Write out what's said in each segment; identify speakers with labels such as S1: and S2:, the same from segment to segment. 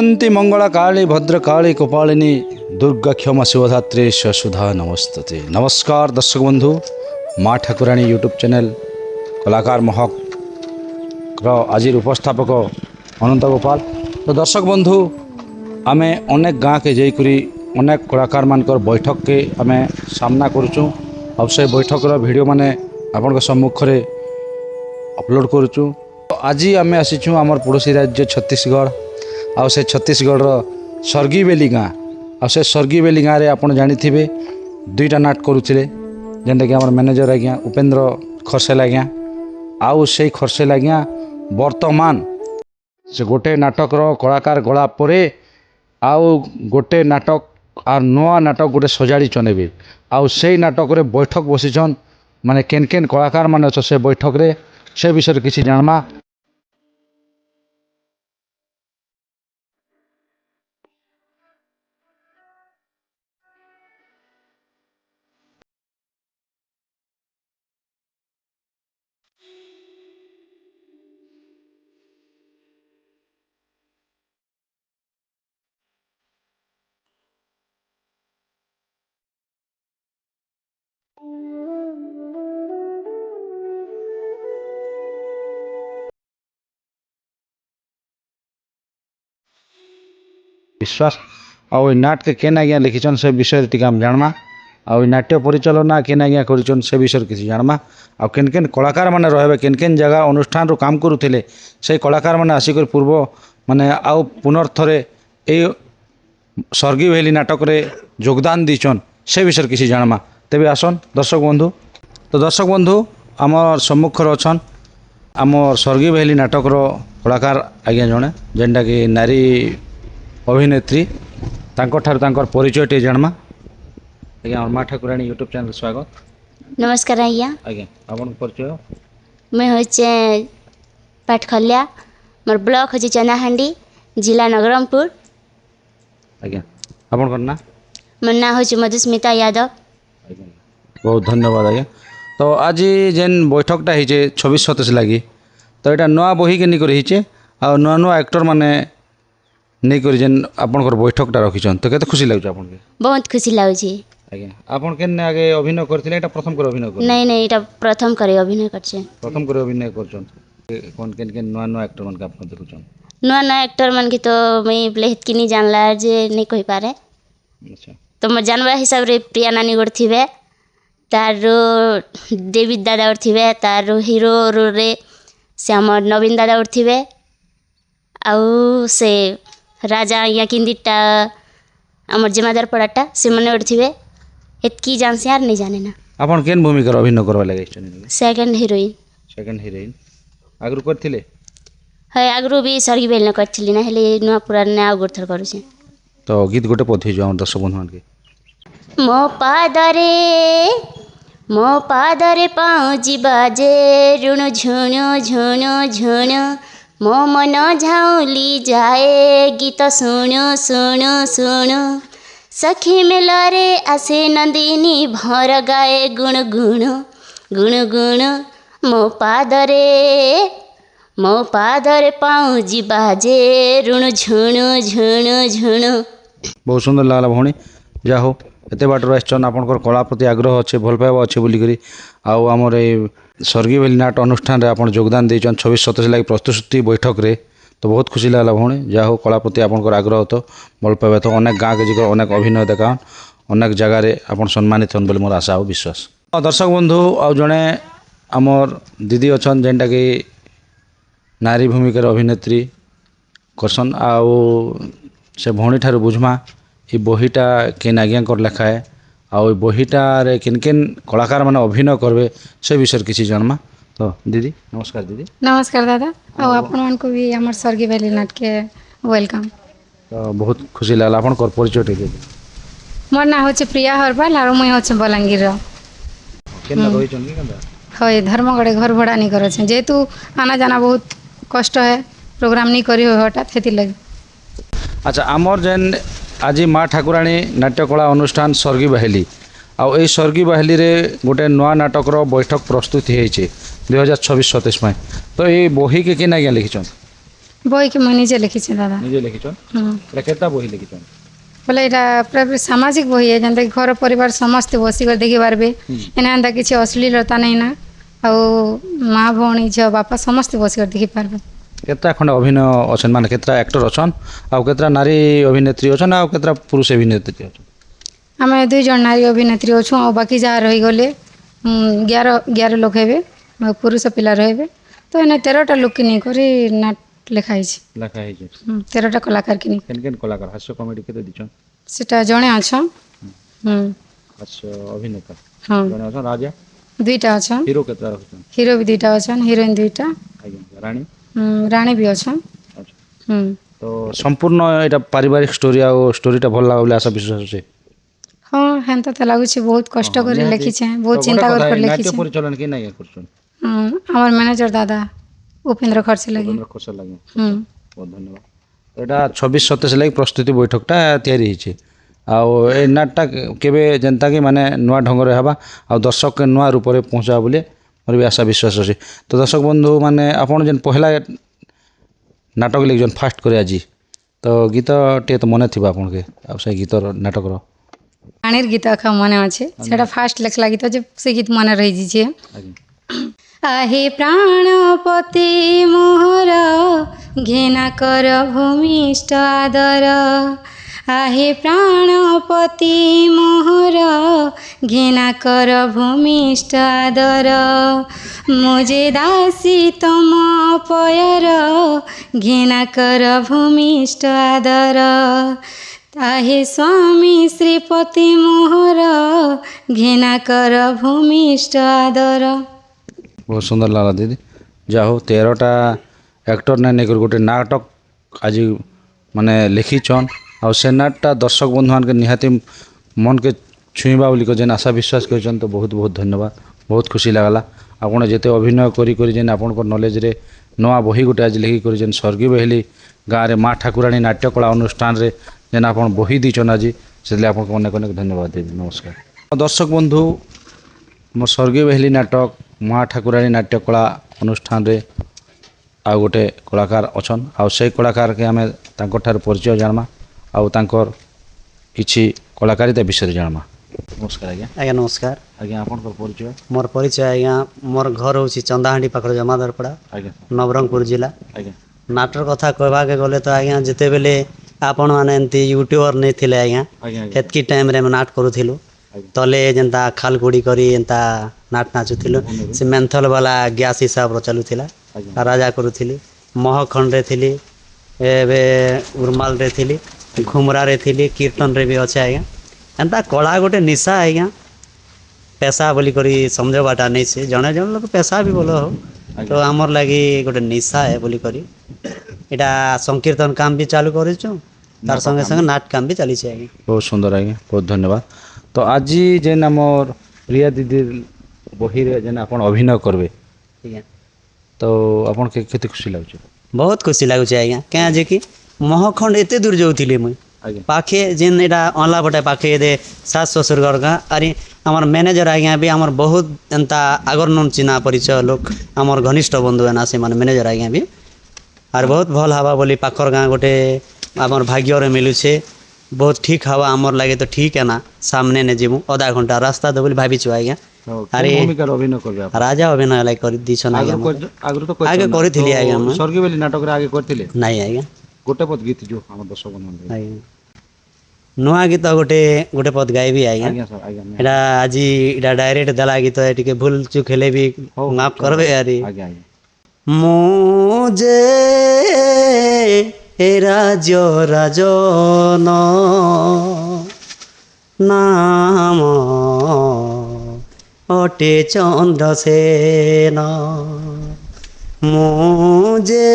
S1: जयंती मंगला काली भद्रकाली कपालिनी दुर्गा क्षमा शिवधात्री सुधा नमस्ते। नमस्कार दर्शक बंधु, माँ ठाकुराणी यूट्यूब चैनल कलाकार महक आज उपस्थापक अनंत गोपाल। तो दर्शक बंधु, आम अनेक गाँ के जाइकरी अनेक कलाकार मानकर बैठक के आम सामना करुचु और से बैठकर वीडियो माने आपण सम्मुख में अपलोड करुचु। आज आम आसीचु आमर पड़ोसी राज्य छत्तीसगढ़ आउ से छत्तीसगढ़ सर्गीबेली गाँ आ से सर्गीबेली गाँव में आपड़ जानी दुईटा नाट करुले जेनटा कि आम मैनेजर आज्ञा उपेन्द्र खरसेल आज्ञा आउ से खरसेल आज्ञा वर्तमान से गोटे नाटक कलाकार गला परे आउ गोटे नाटक आ नुआ नाटक गोटे सजाड़ी चनेबे आउ से नाटक रे बैठक बसीचन माने केन केन कलाकार माने अच्छे से बैठक रे से विषय किसी जानमा। विश्वास आउ नाट के केन आज्ञा लिखिछन से विषय टिका हम जानमा। आउ नाट्य परिचालना केन आज्ञा करिछन से विषय किसी जानमा। आउ केन केन कलाकार माने रहबे केन केन जगह अनुष्ठान रो काम करुथिले से कलाकार माने आसिकर पूर्व माने आउ पुनर्थरे ए सर्गीबेली नाटक रे योगदान दीछन से विषय किसी जानमा। तेबे आसन दर्शक बंधु। तो दर्शक बंधु, आमर सम्मुख अछन आमर सर्गीबेली नाटक रो कलाकार आज्ञा जणे जेनटा कि नारी अभिनेत्री तांकर परिचय टे जानमा। आज्ञा माँ ठाकुराणी यूट्यूब चैनल स्वागत।
S2: नमस्कार आज्ञा।
S1: आज्ञा आपन परिचय?
S2: मैं होचे पाठखलिया, मोर ब्लॉक होचे चनाहांडी, जिला नगरमपुर।
S1: आज्ञा आपन करना?
S2: मोर नाम होचे मधुस्मिता यादव।
S1: आज्ञा बहुत धन्यवाद। आज्ञा तो आज जेन बैठकटा हिचे 26-27 लगी तो यहाँ नुआ बही के निकर हिचे आ नुआ नुआ एक्टर माने नहीं करी जेन आपनकर बैठकटा रखिछन तो केते खुशी लागछ आपन के? बहुत
S2: खुशी लागछ।
S1: आज्ञा आपन केन आगे अभिनय करथिले? एटा प्रथम कर अभिनय कर?
S2: नहीं नहीं, एटा प्रथम करे अभिनय करछे।
S1: प्रथम कर अभिनय करछन कोन केन केन नुआ नुआ एक्टर मन के आपन देखुछन?
S2: नुआ नुआ एक्टर मन के तो मैं लेहत की नहीं जानला जे नहीं कहि पारे।
S1: अच्छा
S2: तो मैं जानवा हिसाब रे प्रिया नानी गोड़ थिबे, तारो डेविड दादा गोड़ थिबे, तारो हीरो रे से हमर नवीन दादा गोड़ थिबे, आउ से राजा या किंदिटा आमर जमादार पड़ाटा से मने उठथिबे। एतकी जानसे यार नहीं जाने ना।
S1: आपन केन भूमिका अभिनय करबा लागे छन?
S2: Second heroine.
S1: सेकंड हीरोइन आगरु करथिले?
S2: है आगरु भी सर्गीबेली न करथिली ना, हेले नुआ पुरा ने आ गोरथर करूछे।
S1: तो गीत गोटे पथि जो हम दर्शक बंधु के
S2: मो पादरे पाउजी बाजे ऋण झुणु झुणु झुणु, मो मन झाउली जाए गीत सुनु सुनु सुनु, सखी मेलारे आसे नंदिनी भर गाए गुण गुण गुण गुण, मो पादरे पाउजी बाजे ऋण झुणु झुणु झुणु।
S1: बहुत सुंदर लागला भौणी। जा हो एते बाटर आछन आपनकर कला प्रति आग्रह अच्छे भल पाइबा अच्छे बोली करी आउ हमर ए सर्गीबेली नाट अनुष्ठान रे आपन योगदान देछन 26-27 लागी प्रस्तुति बैठक रे। तो बहुत खुशी लागला भौणी। जा हो कला प्रति आपनकर आग्रह तो भल पाइबा तो अनेक गाँ के जिकर अनेक अभिनय देखान अनेक जगह रे आपन सम्मानित हन बोली मोर आशा और विश्वास। दर्शक बंधु आउ जणे आमर दीदी अछन जेनटा कि नारी भूमिकार अभिनेत्री करसन आउ से भौणी ठार बुझमा ये बहीटा केन आज्ञाकर लेखा है आउ बहीटार केन केन कलाकार माने अभिनय करबे से विषय किसी जानमा। तो दीदी नमस्कार। दीदी
S3: नमस्कार दादा। और आपण मन को भी हमर सर्गीबेली नाट के वेलकम।
S1: तो बहुत खुशी लागला आपन कर परिचय दे।
S3: मोर नाम होचे प्रिया हरपाल और मुई होचे बलांगीर रो।
S1: केन रही छन कि कंदा?
S3: होय धर्मगढ़े घर भड़ा नहीं करे छे, जेतु आना जाना बहुत कष्ट है, प्रोग्राम नहीं करी हो हटात हेति लगे।
S1: अच्छा आमर जेन आज माँ ठाकुराणी नाट्यकला अनुष्ठान सर्गीबेली आउ ए सर्गीबेली रे गोटे नुआ नाटक रो बैठक प्रस्तुत होइछे 2026-27 में। तो ये बही के केन आज्ञा लिखिछन?
S3: বইকে মুই নিজে লিখিছি দাদা।
S1: নিজে লিখিছন? এটা কেতা বহি লিখিছন?
S3: ବୋଲେ ଏଇଟା ପୁରା ସାମାଜିକ ବହି ଏ ଯେନ୍ତାକି ଘର ପରିବାର ସମସ୍ତେ ବସିକରି ଦେଖିପାରିବେ। ଏନା ଏନ୍ତା କିଛି ଅଶ୍ଳୀଳତା ନାଇଁ ନା, ଆଉ ମା ଭଉଣୀ ଝିଅ ବାପା ସମସ୍ତେ ବସିକରି ଦେଖିପାରିବେ।
S1: କେତେଟା ଖଣ୍ଡେ ଅଭିନୟ ଅଛନ୍, ମାନେ କେତେଟା ଆକ୍ଟର ଅଛନ୍, ଆଉ କେତେଟା ନାରୀ ଅଭିନେତ୍ରୀ ଅଛନ୍, ଆଉ କେତେଟା ପୁରୁଷ ଅଭିନେତ୍ରୀ ଅଛନ୍?
S3: ଆମେ 2 ଜଣ ନାରୀ ଅଭିନେତ୍ରୀ ଅଛୁ, ଆଉ ବାକି ଯାହା ରହିଗଲେ 11 ଲୋକ ହେବେ, ଆଉ ପୁରୁଷ ପିଲା ରହିବେ। ତ ଏନେ 13ଟା ଲୋକ ନେଇକରି ନାଟ ଲେଖା ହେଇଛି।
S1: ଲେଖା ହେଇଛି।
S3: 13ଟା କଳାକାର କିନି।
S1: କେନ୍ କେନ୍ କଳାକାର ହାସ୍ୟ କମେଡି କେତେ ଦିଛନ୍?
S3: ସେଟା ଜଣେ ଅଛନ୍।
S1: ହାସ୍ୟ ଅଭିନେତା
S3: ହଁ
S1: ଜଣେ ଅଛନ୍। ରାଜା
S3: 2ଟା ଅଛନ୍।
S1: ହିରୋ କେତେଟା ରଖୁଛନ୍?
S3: ହିରୋ ବି 2ଟା ଅଛନ୍, ହିରୋଇନ୍ 2ଟା।
S1: ଆଜ୍ଞା। ରାଣୀ?
S3: ରାଣୀ ବି ଅଛନ୍।
S1: ଆଚ୍ଛା। ତ ସମ୍ପୂର୍ଣ୍ଣ ଏଇଟା ପାରିବାରିକ ଷ୍ଟୋରି, ଆଉ ଷ୍ଟୋରିଟା ଭଲ ଲାଗେ ବୋଲି ଆଶା ବିଶ୍ୱାସ ଅଛି।
S3: ହଁ ହେନ୍ତା ତ ଲାଗୁଛି, ବହୁତ କଷ୍ଟ କରି ଲେଖିଛେଁ, ବହୁତ ଚିନ୍ତା କରି
S1: ନାଟ୍ୟ
S3: ଲେଖିଛେଁ।
S1: ପରିଚାଳନା କିଏ ନାଇଁ କରୁଛନ୍?
S3: আমার ম্যানেজর দাদা উপেন্দ্র খরচে লাগে।
S1: ଉପେନ୍ଦ୍ର ଖୋସା ଲାଗେ। ବହୁତ ଧନ୍ୟବାଦ। ଏଇଟା 26-27 ଲାଗି ପ୍ରସ୍ତୁତି ବୈଠକଟା ତିଆରି ହେଇଛି। ଆଉ ଏ ନାଟଟା କେବେ ଯେନ୍ତାକି ମାନେ ନୂଆ ଢଙ୍ଗରେ ହେବା, ଆଉ ଦର୍ଶକ ନୂଆ ରୂପରେ ପହଞ୍ଚାବା ବୋଲି ମୋର ବି ଆଶା ବିଶ୍ୱାସ ଅଛି। ତ ଦର୍ଶକ ବନ୍ଧୁ ମାନେ ଆପଣ ଯେନ୍ ପହିଲା ନାଟକ লিখছেন ফার্স্ট করে আজি, তো গীতটি তো মনে থিবা আপনাকে, ଆଉ সেই গীতর নাটকর?
S3: রানীর গীত একা মনে আছে, সেটা ফার্স্ট লেখলা গীত যে সে গীত মনে রয়েছে। আহে প্রাণপতি মোহর ঘেনা কর ভূমিষ্ঠ আদর, আহে প্রাণপতি মোহর ঘেনা কর ভূমিষ্ঠ আদর, মুজে দাসী তম পয়র ঘেনা কর ভূমিষ্ঠ আদর, তাহে স্বামী শ্রীপতি মোহর ঘেনা কর ভূমিষ্ঠ আদর।
S1: ବହୁତ ସୁନ୍ଦର ଲାଗଲା ଦିଦି। ଯାହା ହଉ 13ଟା ଆକ୍ଟର ନାଇଁ ନେଇକରି ଗୋଟେ ନାଟକ ଆଜି ମାନେ ଲେଖିଛନ୍, ଆଉ ସେ ନାଟଟା ଦର୍ଶକ ବନ୍ଧୁମାନକେ ନିହାତି ମନକେ ଛୁଇଁବା ବୋଲି ଯେନ୍ ଆଶା ବିଶ୍ୱାସ କରିଛନ୍, ତ ବହୁତ ବହୁତ ଧନ୍ୟବାଦ। ବହୁତ ଖୁସି ଲାଗ୍ଲା ଆପଣ ଯେତେ ଅଭିନୟ କରି କରି ଯେନ୍ ଆପଣଙ୍କର ନଲେଜରେ ନୂଆ ବହି ଗୋଟେ ଆଜି ଲେଖିକରି ଯେନ୍ ସ୍ୱର୍ଗୀ ବେହେଲି ଗାଁରେ ମା ଠାକୁରାଣୀ ନାଟ୍ୟକଳା ଅନୁଷ୍ଠାନରେ ଯେନ୍ ଆପଣ ବହି ଦେଇଛନ୍ ଆଜି, ସେଥିଲାଗି ଆପଣଙ୍କୁ ଅନେକ ଅନେକ ଧନ୍ୟବାଦ ଦିଦି। ନମସ୍କାର। ଦର୍ଶକ ବନ୍ଧୁ, ମୋ ସ୍ୱର୍ଗୀ ବେହେଲି ନାଟକ ମା ଠାକୁରାଣୀ ନାଟ୍ୟକଳା ଅନୁଷ୍ଠାନରେ ଆଉ ଗୋଟେ କଳାକାର ଅଛନ୍, ଆଉ ସେଇ କଳାକାରକେ ଆମେ ତାଙ୍କଠାରୁ ପରିଚୟ ଜାଣମା, ଆଉ ତାଙ୍କର କିଛି କଳାକାରିତା ବିଷୟରେ ଜାଣମା। ନମସ୍କାର ଆଜ୍ଞା।
S4: ଆଜ୍ଞା ନମସ୍କାର।
S1: ଆଜ୍ଞା ଆପଣଙ୍କର ପରିଚୟ?
S4: ମୋର ପରିଚୟ ଆଜ୍ଞା, ମୋର ଘର ହେଉଛି ଚନ୍ଦାହାଣ୍ଡି ପାଖରେ ଜମାଦାରପଡ଼ା,
S1: ଆଜ୍ଞା
S4: ନବରଙ୍ଗପୁର ଜିଲ୍ଲା।
S1: ଆଜ୍ଞା।
S4: ନାଟର କଥା କହିବାକେ ଗଲେ ତ ଆଜ୍ଞା, ଯେତେବେଳେ ଆପଣମାନେ ଏମିତି ୟୁଟ୍ୟୁବର ନେଇଥିଲେ ଆଜ୍ଞା,
S1: ଆଜ୍ଞା
S4: ହେତ୍କି ଟାଇମ୍ରେ ଆମେ ନାଟ କରୁଥିଲୁ। ତଲେ ଯେନ୍ତା ଖାଲ ଗୁଡ଼ି କରି ଏନ୍ତା ନାଟ ନାଚୁଥିଲୁ। ସେ ମେନ୍ଥଲ ବାଲା ଗ୍ୟାସ୍ ହିସାବର ଚାଲୁଥିଲା। ରାଜା କରୁଥିଲି, ମହଖଣ୍ଡରେ ଥିଲି, ଏବେ ଉର୍ମାଲରେ ଥିଲି, ଘୁମରାରେ ଥିଲି, କୀର୍ତ୍ତନରେ ବି ଅଛେ ଆଜ୍ଞା। ଏନ୍ତା କଳା ଗୋଟେ ନିଶା ଆଜ୍ଞା, পেশা বলি করে সমঝবাটা নেইছে। জনে জনে লোক পেশা বি বলো হোক, তো আমার লাগি গোটে নিশা এ বলি করি এটা সংকীর্তন কাম বি চালু করেছু, তার সঙ্গে সঙ্গে নাট কাম বি চালিছে আজ্ঞা।
S1: ବହୁତ ସୁନ୍ଦର ଆଜ୍ଞା, ବହୁତ ଧନ୍ୟବାଦ। ତ ଆଜି ଯେନ୍ ଆମର ପ୍ରିୟା ଦିଦି ବହିରେ ଯେନ୍ ଆପଣ ଅଭିନୟ କରିବେ,
S4: ଆଜ୍ଞା
S1: ତ ଆପଣ କେତେ ଖୁସି ଲାଗୁଛି?
S4: ବହୁତ ଖୁସି ଲାଗୁଛି ଆଜ୍ଞା। କାଁ ଯେ କି ମହଖଣ୍ଡ ଏତେ ଦୂର ଯାଉଥିଲି ମୁଇଁ,
S1: ଆଜ୍ଞା
S4: ପାଖେ ଯେନ୍ ଏଇଟା ଅନଲା ବଟେ ପାଖେ ଦେ ଶାଶ ଶ୍ୱଶୁର ঘর গাঁ, আরে আমার ম্যানেজর আজ্ঞা বি আমার বহুত এন্তা আগর নন চিনা পরিচয় লোক, আমার ঘনিষ্ঠ বন্ধু এনা সেমানে ম্যানেজর আজ্ঞা বি, আর বহুত ভাল হবা বলি পাখর গাঁ গোটে আমার ভাগ্যরে মিলুছে। বহুত ঠিক হওয়া আমার লাগে তো ঠিক এনা সামনে নে যাবু অধা ঘন্টা রাস্তা দে বলি ভাবিছু আজ্ঞা। আরে
S1: ভূমিকার অভিনয় করবে আপনি?
S4: রাজা অভিনয় লাগে করে দিছন আজ্ঞা।
S1: আগে তো
S4: আগে করিଥିଲି আজ্ঞା ମୁଁ।
S1: স্বর্গী বেলি নাটকরে আগে করଥିଲେ?
S4: ନାଇଁ ଆଜ୍ଞା।
S1: ଗୋଟେ ପଦ ଗୀତ ଯୋଉ ଆମ ଦର୍ଶକ ବନ୍ଧୁ।
S4: ଆଜ୍ଞା ନୂଆ ଗୀତ ଗୋଟେ ପଦ ଗାଇବି ଆଜ୍ଞା।
S1: ଆଜ୍ଞା ସାର୍ ଆଜ୍ଞା।
S4: ଏଇଟା ଆଜି ଏଇଟା ଡାଇରେକ୍ଟ ଦେଲା ଗୀତ, ଟିକେ ଭୁଲ ଚୁକ୍ ହେଲେ ବି ମାଫ କରବେ ଆରି।
S1: ଆଜ୍ଞା ଆଜ୍ଞା।
S4: ମୁଁ ଯେ ରାଜ୍ୟ ରାଜନ নাম অটে চন্দ্রসেন, মু যে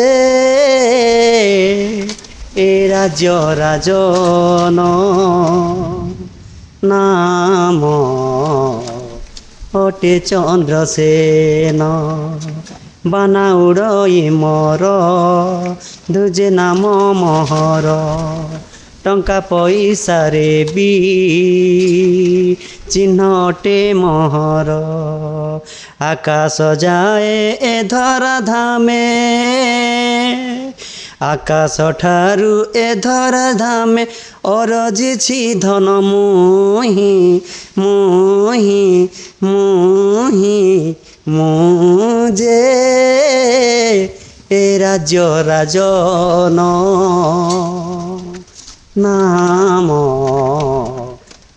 S4: এ রাজ্য রাজন নাম অটে চন্দ্রসেন, বানা উড়ই মর দুজে নাম মহর, টঙ্কা পইসারে বি চিহ্নটে মহর, আকাশ যায় এ ধরা ধামে ଆକାଶ ଠାରୁ ଏ ଧରା ଧାମେ ଅରଜିଛି ଧନ ମୁହିଁ ମୁହିଁ ମୁହିଁ ମୁଁ ଯେ ଏ ରାଜ୍ୟ ରାଜନ ନାମ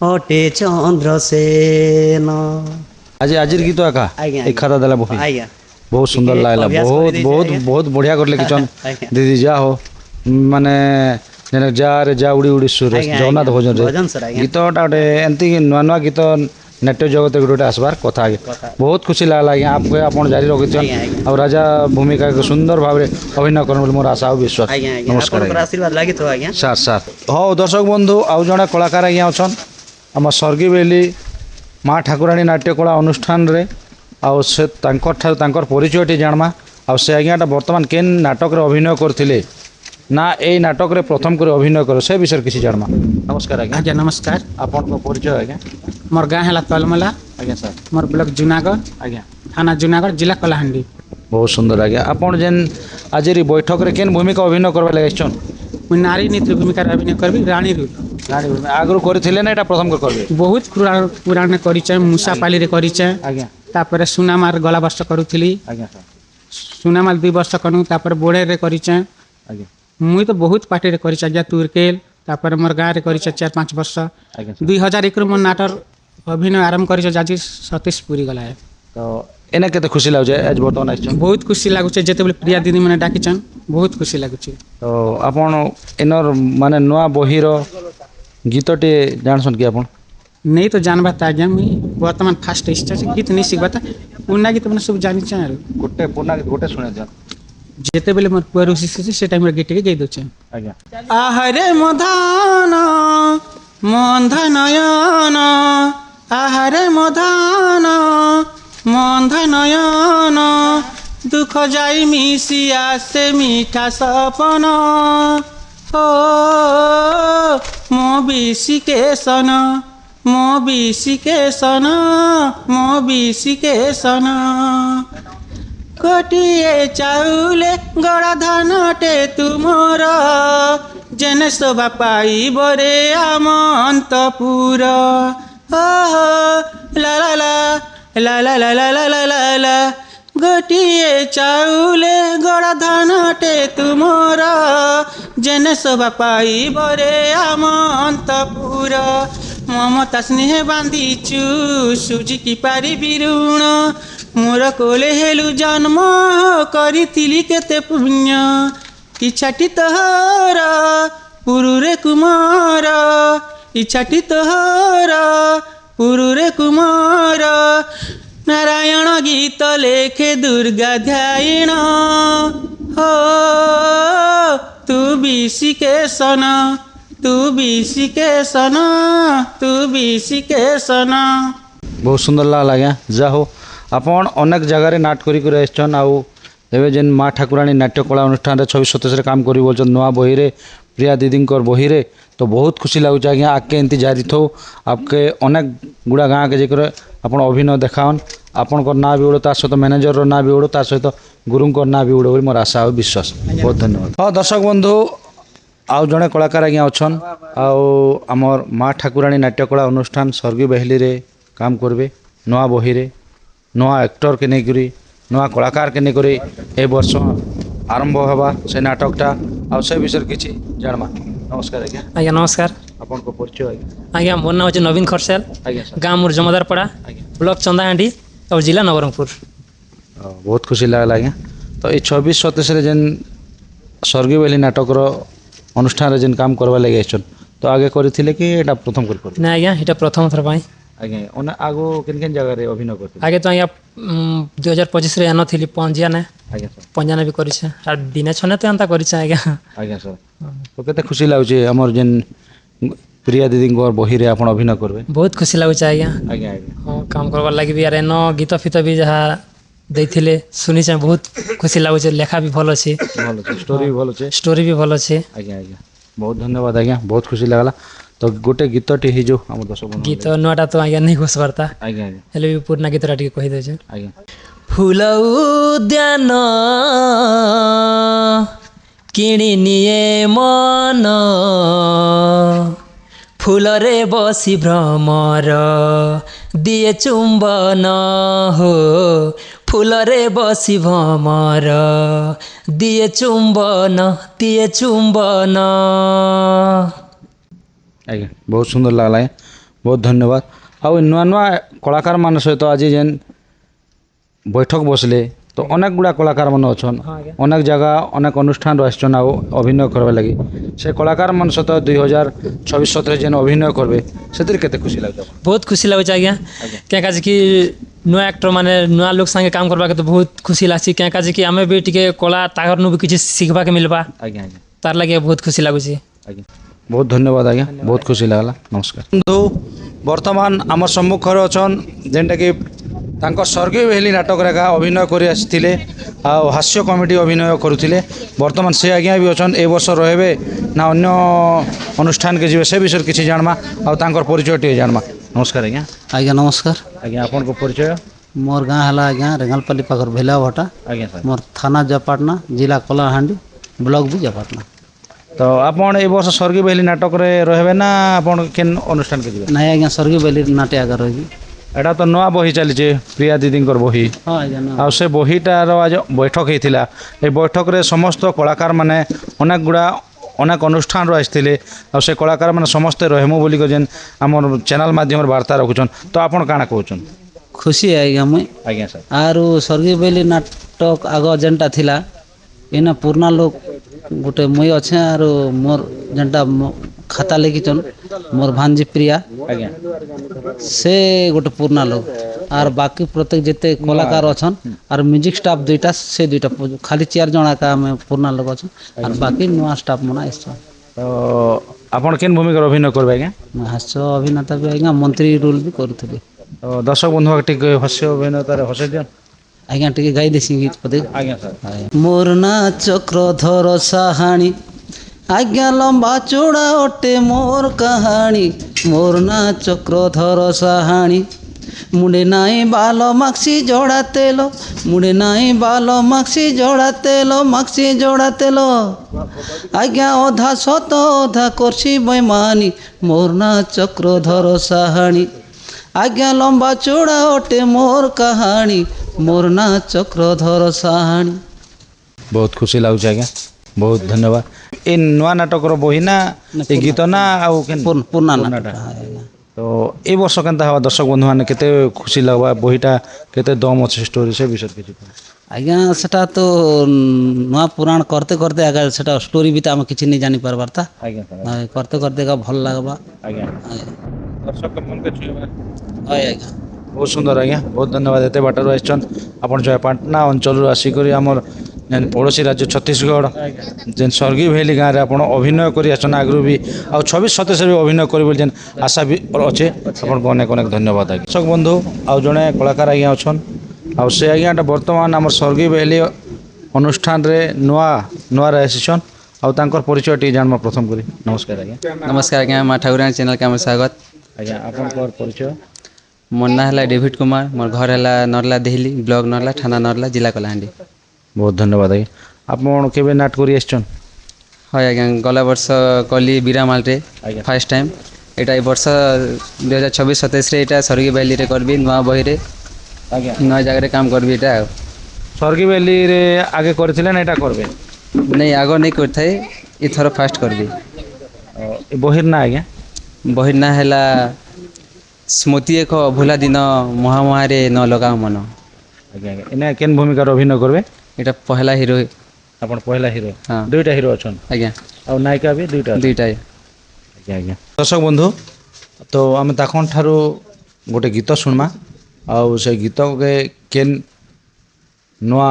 S4: ଅଟେ ଚନ୍ଦ୍ରସେନ।
S1: आज आजिर गीत एका
S4: आज्ञा,
S1: एक खाता देला बही
S4: ଆଜ୍ଞା
S1: बहुत सुंदर लागला
S4: अभ्यास
S1: बहुत
S4: कर
S1: बहुत
S4: दीजिए।
S1: बहुत बढ़िया कर लिखिछन
S4: आज्ञा।
S1: दीदी जा हो माने जेने जा रे जा उड़ी उड़ी सुरेश
S4: आज्ञा,
S1: जगन्नाथ
S4: आज्ञा।
S1: भजन रे
S4: भजन सर, आज्ञा।
S1: गीतटा गोटे एंती नुआ नुआ गीत नाट्य जगत गोटे आसबार कथा आगे
S4: कथा।
S1: बहुत खुशी लागला आज्ञा आपको आपण जारी रखिछन
S4: आज्ञा, आज्ञा।
S1: और राजा भूमिका को सुंदर भाव रे अभिनय करन बोली मोर आशा और विश्वास
S4: ଆଜ୍ଞା ଆଜ୍ଞା
S1: नमस्कार
S4: ଆପଣଙ୍କର
S1: आज्ञा।
S4: ଆଶୀର୍ବାଦ ଲାଗିଥିବ ଆଜ୍ଞା।
S1: ସାର୍ ସାର୍ ହଉ ଦର୍ଶକ ବନ୍ଧୁ ଆଉ ଜଣେ କଳାକାର ଆଜ୍ଞା ଅଛନ୍ ଆମ ସ୍ୱର୍ଗୀବେଲି ମା ଠାକୁରାଣୀ ନାଟ୍ୟକଳା ଅନୁଷ୍ଠାନରେ ଆଉ ସେ ତାଙ୍କର ତାଙ୍କର ପରିଚୟଟି ଜାଣମା ଆଉ ସେ ଆଜ୍ଞାଟା ବର୍ତ୍ତମାନ କେନ୍ ନାଟକରେ ଅଭିନୟ କରିଥିଲେ ନା ଏଇ ନାଟକରେ ପ୍ରଥମ କରି ଅଭିନୟ କରେ ସେ ବିଷୟରେ କିଛି ଜାଣମା। ନମସ୍କାର ଆଜ୍ଞା
S5: ଆଜ୍ଞା ନମସ୍କାର।
S1: ଆପଣଙ୍କ ପରିଚୟ ଆଜ୍ଞା।
S5: ମୋର ଗାଁ ହେଲା ତଲମଲା,
S1: ଆଜ୍ଞା ସାର୍
S5: ମୋର ବ୍ଲକ ଜୁନାଗଡ଼,
S1: ଆଜ୍ଞା
S5: ଥାନା ଜୁନାଗଡ଼, ଜିଲ୍ଲା କଳାହାଣ୍ଡି।
S1: ବହୁତ ସୁନ୍ଦର ଆଜ୍ଞା ଆପଣ ଯେନ୍ ଆଜିର ଇ ବୈଠକରେ କେନ୍ ଭୂମିକା ଅଭିନୟ କରିବା ଲାଗି ଆସିଛନ୍?
S5: ମୁଁ ନାରୀ ନୀତି ଭୂମିକାରେ ଅଭିନୟ କରିବି ରାଣୀ ରୁଲ।
S1: ଆଗରୁ କରିଥିଲେ ନା ଏଇଟା ପ୍ରଥମ କରି କରିବେ?
S5: ବହୁତ ପୁରାଣରେ କରିଛେ, ମୂଷାପାଲିରେ କରିଛେ,
S1: ଆଜ୍ଞା
S5: ତାପରେ ସୁନାମାର ଗଲା ବର୍ଷ କରୁଥିଲି,
S1: ଆଜ୍ଞା ସାର୍
S5: ସୁନାମାଲ 2 ବର୍ଷ କନୁ, ତାପରେ ବୋଡ଼େରେ କରିଛେ।
S1: ଆଜ୍ଞା
S5: ମୁଇଁ ତ ବହୁତ ପାର୍ଟିରେ କରିଛେ ଆଜ୍ଞା, ତୁର୍କେଲ, ତାପରେ ମୋର ଗାଁରେ କରିଛେ 4-5 ବର୍ଷ।
S1: ଆଜ୍ଞା ସାର୍
S5: 2001ରୁ ମୋ ନାଟର ଅଭିନୟ ଆରମ୍ଭ କରିଛେ, ଆଜି 27 ପୁରୀ ଗଲା।
S1: ତ ଏନେ କେତେ ଖୁସି ଲାଗୁଛି ଆଜି ବର୍ତ୍ତମାନ ଆସିଛନ୍?
S5: ବହୁତ ଖୁସି ଲାଗୁଛେ, ଯେତେବେଳେ ପ୍ରିୟା ଦିଦି ମାନେ ଡାକିଛନ୍ ବହୁତ ଖୁସି ଲାଗୁଛି।
S1: ତ ଆପଣ ଏନର ମାନେ ନୂଆ ବହିର ଗୀତଟି ଜାଣିଛନ୍ କି ଆପଣ?
S5: नहीं तो जानबा था आज्ञा, मुई वर्तमान फास्ट स्टेज गीत नहीं सीखबा था, पुना गीत मैंने सब जानी चाहे।
S1: ଗୋଟେ ପୁରୁଣା ଗୀତ ଗୋଟେ ଶୁଣେ ଦିଅନ୍।
S5: जेते बेले मोर पुअर उसी से टाइम रे गीत के गई दोचे।
S1: ଆଜ୍ଞା
S5: आहारे मधान मन्धनयन, आहारे मधान मन्धनयन, दुख जाई मिसिया से मीठा सपन, ओ मो बिसिकेसन मो बिसिकेसन मो बिसिकेसन, गोटिए चाउले गड़ा धानटे तुमर, जेने शोभा पाइब रे आमन्तपुर, ओ ला ला ला ला ला ला ला ला ला ला ला, गोटिए चाउले गड़ा धानटे तुमर, जेने शोभा पाइब रे आमन्तपुर, ममता स्नेह बांधिचु सुझिकी पारिबि ऋण, मोर कोले हेलु जन्म करिथिली केते पुण्य, इच्छाटी तोहर पुरुरे कुमार, इच्छाटी तोहर पुरुरे कुमार, नारायण गीत लेखे दुर्गा ध्यायिण, हो तू बिसिकेसन तू बिसिकेसन तू बिसिकेसन।
S1: बहुत सुंदर लागला आज्ञा। जा हो आपण अनेक जगार नाट करी कर आइछन आउ एबे जेन माँ ठाकुराणी नाट्यकला अनुष्ठान 26-27 काम करी बोलछन नवा बही रे प्रिया दीदींकर बही रे, तो बहुत खुशी लागुच आज्ञा। आगे एमती जारी थो आपके अनेक गुड़ा गाँ के जेकर आपण अभिनय देखाओन, आपणकर ना भी उड़ो तार सहित मैनेजर ना भी उड़ो तार सहित गुरुंकर ना भी उड़ो मोर आशा और विश्वास। बहुत धन्यवाद। हाँ दर्शक बंधु आउ जड़े कलाकार आज्ञा अच्छन आमर माँ ठाकुराणी नाट्यकला अनुष्ठान स्वर्गी बेहली रे काम करबे नवा बही रे नवा एक्टर के नेकरी नवा कलाकार के नेकरी ए वर्ष आरंभ होगा से नाटकटा आ से विषय किछि जानमा। नमस्कार आज्ञा।
S5: आज्ञा नमस्कार।
S1: आपन को परिचय आज्ञा?
S5: आज्ञा मोर नाम होचे नवीन खरसेल,
S1: आज्ञा सर।
S5: गाँव मोर जमदारपड़ा,
S1: आज्ञा
S5: ब्लॉक चंदाहांडी और जिला नवरंगपुर।
S1: बहुत खुशी लागला आज्ञा। तो ये 26-27 रे जेन स्वर्गी बेली नाटकर अनुष्ठान रे जेन काम करवा लगे आछन तो आगे करथिले कि एटा प्रथम कर
S5: ना आज्ञा एटा प्रथम थर पाई।
S1: आज्ञा ओना आगो किन किन जगह रे अभिनय करथिले?
S5: आगे तो आज्ञा 2025 रे आनो थिली पंजिया ने
S1: आज्ञा सर।
S5: पंजाना भी करिছে আর দিনে ছনে তো আনতা করিছে আজ্ঞা।
S1: आज्ञा सर। तो केते खुशी लागुचे हमर जेन प्रिया दीदी बही रे आपण अभिनय करबे?
S5: बहुत खुशी लागुছে आज्ञा।
S1: आज्ञा आज्ञा
S5: हाँ काम करवार लगी भी यार एन गीत फित भी जहाँ देथिले सुनिছে बहुत खुशी लागुছে, लेखा भी भल अच्छे,
S1: भल छै स्टोरी भी भल छै,
S5: स्टोरी भी भल अच्छे।
S1: आज्ञा आज्ञा बहुत धन्यवाद आज्ञा। बहुत खुशी लागला। तो गोटे गीतटी हि जो हम दर्शक बंधु
S5: गीत नुआटा तो आज्ञा नहीं घोष करता,
S1: आज्ञा आज्ञा
S5: हेले भी पुराना गीतटा टिके कहि दे छै।
S1: आज्ञा
S5: फूल उद्यान କିଣି ନିଏ ମନ ଫୁଲରେ ବସି ଭ୍ରମର ଦିଏ ଚୁମ୍ବନ ହୋ ଫୁଲରେ ବସି ଭ୍ରମର ଦିଏ ଚୁମ୍ବନ
S1: ଆଜ୍ଞା ବହୁତ ସୁନ୍ଦର ଲାଗଲା ଆଜ୍ଞା ବହୁତ ଧନ୍ୟବାଦ। ଆଉ ନୂଆ ନୂଆ କଳାକାରମାନ ସହିତ ଆଜି ଯେନ୍ ବୈଠକ ବସିଲେ ତ ଅନେକ ଗୁଡ଼ା କଳାକାରମାନେ ଅଛନ୍ ଅନେକ ଜାଗା ଅନେକ ଅନୁଷ୍ଠାନରୁ ଆସିଛନ୍ ଆଉ ଅଭିନୟ କରିବା ଲାଗି ସେ କଳାକାରମାନ ସହିତ 2026-27 ଯେନ୍ ଅଭିନୟ କରିବେ ସେଥିରେ କେତେ ଖୁସି ଲାଗୁଛି?
S5: ବହୁତ ଖୁସି ଲାଗୁଛି ଆଜ୍ଞା କେଁ କାଜି କି ନୂଆ ଆକ୍ଟର ମାନେ ନୂଆ ଲୋକ ସାଙ୍ଗେ କାମ କରବାକେ ତ ବହୁତ ଖୁସି ଲାଗ୍ସି କେଁ କାଜି କି ଆମେ ବି ଟିକେ କଳା ତାଙ୍କରନୁ ବି କିଛି ଶିଖବାକେ ମିଲବା
S1: ଆଜ୍ଞା ଆଜ୍ଞା
S5: ତାର ଲାଗି ବହୁତ ଖୁସି ଲାଗୁଛି।
S1: ଆଜ୍ଞା ବହୁତ ଧନ୍ୟବାଦ ଆଜ୍ଞା ବହୁତ ଖୁସି ଲାଗଲା ନମସ୍କାର। ବନ୍ଧୁ ବର୍ତ୍ତମାନ আমার সম্মুখରେ অছন যেটাকি তাঙ্ক স্বর্গীয় বেহেলি নাটকরে একা অভিনয় করে আসছিলে ଆଉ ହାସ୍ୟ କମେଡ଼ି ଅଭିନୟ କରୁଥିଲେ ବର୍ତ୍ତମାନ ସେ ଆଜ୍ଞା ବି ଅଛନ୍ ଏ ବର୍ଷ ରହିବେ ନା ଅନ୍ୟ ଅନୁଷ୍ଠାନକେ ଯିବେ ସେ ବିଷୟରେ କିଛି ଜାଣମା ଆଉ ତାଙ୍କର ପରିଚୟ ଟିକେ ଜାଣମା। ନମସ୍କାର ଆଜ୍ଞା।
S4: ଆଜ୍ଞା ନମସ୍କାର।
S1: ଆଜ୍ଞା ଆପଣଙ୍କ ପରିଚୟ?
S4: मोर गाँ है आज्ञा रेंगालपल्ली पाखर भेलाभटा
S1: ଆଜ୍ଞା ସାର୍।
S4: मोर थाना जपाटना जिला कलाहांडी ब्लॉक भी जपाटना।
S1: ତ ଆପଣ ଏ ବର୍ଷ ସ୍ୱର୍ଗୀୟ ବେହେଲି ନାଟକରେ ରହିବେ ନା ଆପଣ କେନ୍ ଅନୁଷ୍ଠାନକେ ଯିବେ?
S4: नहीं आज्ञा स्वर्गीय बेली नाट्य आगर रही।
S1: ଏଇଟା ତ ନୂଆ ବହି ଚାଲିଛି ପ୍ରିୟା ଦିଦିଙ୍କର ବହି
S4: हाँ आज्ञा ना
S1: ଆଉ ସେ ବହିଟାର ଆଜି ବୈଠକ ହେଇଥିଲା ଏ ବୈଠକରେ ସମସ୍ତ କଳାକାରମାନେ ଅନେକ ଗୁଡ଼ା ଅନେକ ଅନୁଷ୍ଠାନରୁ ଆସିଥିଲେ ଆଉ ସେ କଳାକାରମାନେ ସମସ୍ତେ ରହିମୁ ବୋଲିକି ଯେନ୍ ଆମର ଚ୍ୟାନେଲ୍ ମାଧ୍ୟମରେ ବାର୍ତ୍ତା ରଖୁଛନ୍ ତ ଆପଣ କାଣା କହୁଛନ୍?
S4: खुशी है आज्ञा मुई
S1: ଆଜ୍ଞା ସାର୍।
S4: आरु स्वर्गीय बेली नाटक आग जेनटा थिला इना पुराना लोग गोटे मुई अच्छे आरु मोर जेनटा खाता लिखिछन मोर भांजी प्रिया
S1: ଆଜ୍ଞା
S4: से गोटे पुराना लोग आर बाकी प्रत्येक जिते कलाकार अच्छन आर म्यूजिक स्टाफ दुईटा से दुईटा खाली 4 जन का आम पुराना लोग अच्छन आर बाकी नुआ स्टाफ मना आसछन।
S1: ତ ଆପଣ କେନ୍ ଭୂମିକାରେ ଅଭିନୟ କରିବେ ଆଜ୍ଞା?
S4: हास्य अभिनेता भी आज्ञा मंत्री रोल भी करुଥିଲି।
S1: ତ ଦର୍ଶକ ବନ୍ଧୁ ଟିକେ ହାସ୍ୟ ଅଭିନେତାରେ ହସେଇ ଦିଅନ୍।
S4: आज्ञा टिके गाई देसी गीत पदे
S1: ଆଜ୍ଞା ସାର୍।
S4: मोर ना चक्रधर साहाणी आज्ञा लंबा चौड़ा अटे मोर कहानी मोर ना चक्रधर साहाणी मुंडे नाई बाल माक्सी जोड़ा तेलो मुंडे नाई बाल माक्सी जोड़ा तेलो आज्ञा अधा सत अधा करसी बैमानी मोर ना चक्रधर साहाणी आज्ञा लंबा चौड़ा अटे मोर कहानी मोर ना चक्रधर साहाणी।
S1: ବହୁତ ଖୁସି ଲାଗୁଛି ଆଜ୍ଞା ବହୁତ ଧନ୍ୟବାଦ। ଏ ନୂଆ ନାଟକର ବହି ନା ଏ ଗୀତ ନା ଆଉ କେନ୍
S4: पूर्णा
S1: ପୁରୁଣାଟା?
S4: नाटक
S1: ତ ଏ ବର୍ଷ କେନ୍ତା ହେବା ଦର୍ଶକ ବନ୍ଧୁମାନେ କେତେ ଖୁସି ଲାଗ୍ବା ବହିଟା କେତେ ଦମ୍ ଅଛି ଷ୍ଟୋରି ସେ ବିଷୟରେ କିଛି କୁହ।
S4: आज्ञा सेटा तो नुआ पुराण करते करते आगे सेटा स्टोरी भी तो आम किसी नहीं जानी पारबार था
S1: ଆଜ୍ଞା ସାର୍।
S4: करते करते का भल लगवा।
S1: ଆଜ୍ଞା ଦର୍ଶକ ମନକେ ଛୁଇଁବା
S4: हाय आज्ञा
S1: ବହୁତ ସୁନ୍ଦର ଆଜ୍ଞା ବହୁତ ଧନ୍ୟବାଦ ଏତେ ବାଟରୁ ଆସିଛନ୍ ଆପଣ ଜୟପାଟନା ଅଞ୍ଚଳରୁ ଆସିକରି ଆମର ଯେନ୍ ପଡ଼ୋଶୀ ରାଜ୍ୟ ଛତିଶଗଡ଼ ଯେନ୍ ସ୍ୱର୍ଗୀୟ ବେହେଲି ଗାଁରେ ଆପଣ ଅଭିନୟ କରି ଆସିଛନ୍ ଆଗରୁ ବି ଆଉ 26-27 ବି ଅଭିନୟ କରିବେ ବୋଲି ଯେନ୍ ଆଶା ବି ଅଛେ ଆପଣଙ୍କୁ ଅନେକ ଅନେକ ଧନ୍ୟବାଦ ଆଜ୍ଞା। ଦର୍ଶକ ବନ୍ଧୁ ଆଉ ଜଣେ କଳାକାର ଆଜ୍ଞା ଅଛନ୍ ଆଉ ସେ ଆଜ୍ଞାଟା ବର୍ତ୍ତମାନ ଆମର ସ୍ୱର୍ଗୀୟ ବେହେଲି ଅନୁଷ୍ଠାନରେ ନୂଆରେ ଆସିଛନ୍ ଆଉ ତାଙ୍କର ପରିଚୟ ଟିକେ ଜାଣିବା ପ୍ରଥମ କରି। ନମସ୍କାର ଆଜ୍ଞା।
S6: नमस्कार आज्ञा माँ ठाकुराणी चैनल के स्वागत।
S1: ଆଜ୍ଞା ଆପଣଙ୍କର ପରିଚୟ?
S6: मोर ना है डेविड कुमार मोर घर है नरला देहली ब्लॉक नरला थाना नरला जिला कलाहांडी।
S1: ବହୁତ ଧନ୍ୟବାଦ ଆଜ୍ଞା। ଆପଣ କେବେ ନାଟ କରି ଆସିଛନ୍?
S6: हाँ आज्ञा गला वर्ष कली बीरामाल रे
S1: आज्ञा।
S6: फास्ट टाइम एटा ए वर्ष 2026-27 रे एटा स्वर्गीय बेली रे करबी नुआ बही रे
S1: ଆଜ୍ଞା
S6: नुआ जगह रे काम करबी एटा
S1: ସ୍ୱର୍ଗୀୟ ବେହେଲିରେ ଆଗେ କରିଥିଲେ ନା ଏଇଟା କରିବେ?
S6: नहीं आगो नहीं करथाई इथर फास्ट करबी।
S1: ଏ ବହିର ନା ଆଜ୍ଞା?
S6: बही ना है स्मृति एक भूला दिन महामारे न लगा मन
S1: ଆଜ୍ଞା ଆଜ୍ଞା ଏନେ କେନ୍ ଭୂମିକାର ଅଭିନୟ କରିବେ?
S6: एटा पहला हिरो
S1: ଆପଣ ପହିଲା ହିରୋ
S6: हाँ
S1: ଦୁଇଟା ହିରୋ ଅଛନ୍
S6: आज्ञा
S1: ଆଉ ନାୟିକା ବି ଦୁଇଟା ଅଛନ୍।
S6: दुईटा
S1: ଆଜ୍ଞା ଆଜ୍ଞା ଦର୍ଶକ ବନ୍ଧୁ ତ ଆମେ ତାଙ୍କନ୍ ଠାରୁ ଗୋଟେ ଗୀତ ଶୁଣମା ଆଉ ସେ ଗୀତକେ କେନ୍ ନୂଆ